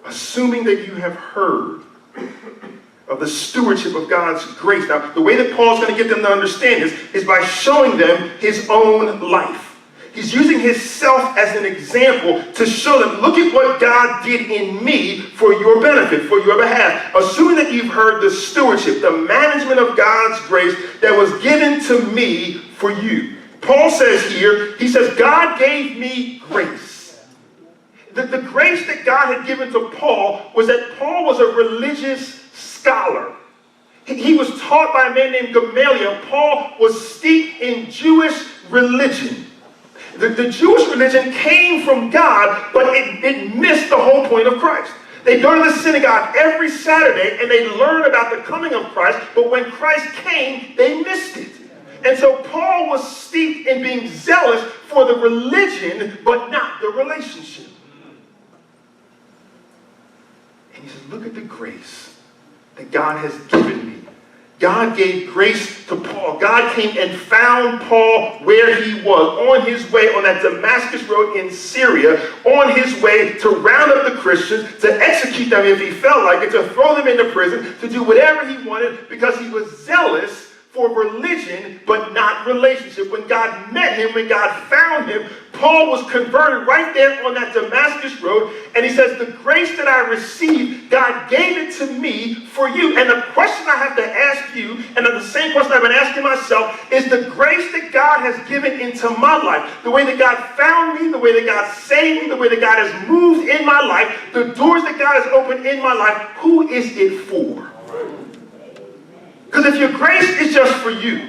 assuming that you have heard of the stewardship of God's grace. Now, the way that Paul's going to get them to understand this is by showing them his own life. He's using himself as an example to show them, look at what God did in me for your benefit, for your behalf. Assuming that you've heard the stewardship, the management of God's grace that was given to me for you. Paul says here, he says, God gave me grace. The grace that God had given to Paul was that Paul was a religious scholar. He was taught by a man named Gamaliel. Paul was steeped in Jewish religion. The Jewish religion came from God, but it missed the whole point of Christ. They go to the synagogue every Saturday and they learn about the coming of Christ, but when Christ came, they missed it. And so Paul was steeped in being zealous for the religion, but not the relationship. And he says, look at the grace that God has given me. God gave grace to Paul. God came and found Paul where he was, on his way on that Damascus road in Syria, on his way to round up the Christians, to execute them if he felt like it, to throw them into prison, to do whatever he wanted because he was zealous for religion, but not relationship. When God met him, when God found him, Paul was converted right there on that Damascus road. And he says, the grace that I received, God gave it to me for you. And the question I have to ask you, and the same question I've been asking myself, is the grace that God has given into my life, the way that God found me, the way that God saved me, the way that God has moved in my life, the doors that God has opened in my life, who is it for? Because if your grace is just for you,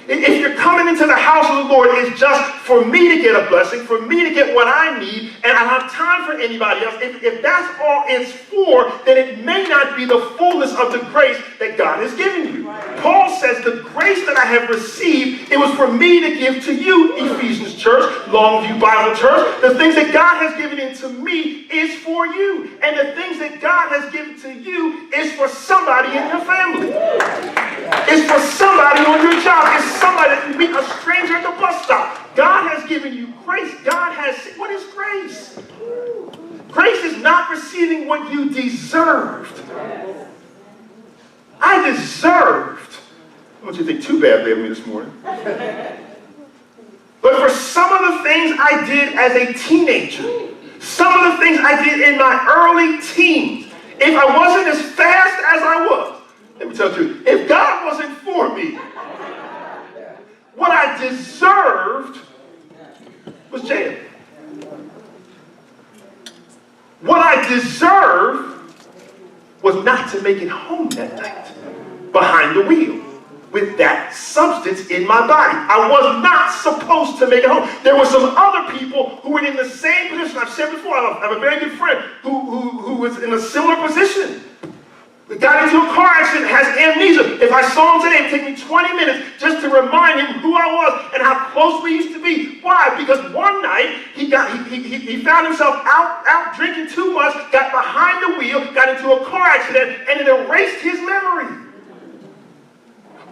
if you're coming into the house of the Lord, it's just for me to get a blessing, for me to get what I need, and I don't have time for anybody else. If that's all it's for, then it may not be the fullness of the grace that God has given you. Paul says, the grace that I have received, it was for me to give to you, Ephesians Church, Longview Bible Church. The things that God has given into me is for you. And the things that God has given to you is for somebody in your family. It's for somebody on your job. It's somebody that can meet a stranger at the bus stop. God has given you grace. What is grace? Grace is not receiving what you deserved. I deserved. I want you to think too badly of me this morning. But for some of the things I did as a teenager, some of the things I did in my early teens, if I wasn't as fast as I was, let me tell you, if God wasn't for me, what I deserved was jail. What I deserved was not to make it home that night behind the wheel with that substance in my body. I was not supposed to make it home. There were some other people who were in the same position. I've said before, I have a very good friend who was in a similar position. He got into a car accident, has amnesia. If I saw him today, it would take me 20 minutes just to remind him who I was and how close we used to be. Why? Because one night, he found himself out drinking too much, got behind the wheel, got into a car accident, and it erased his memory.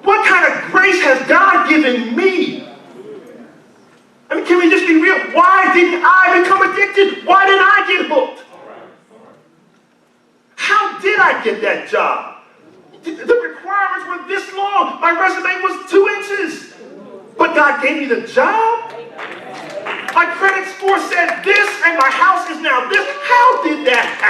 What kind of grace has God given me? I mean, can we just be real? Why didn't I become addicted? Why didn't I get hooked? How did I get that job? The requirements were this long. My resume was 2 inches. But God gave me the job? My credit score said this, and my house is now this. How did that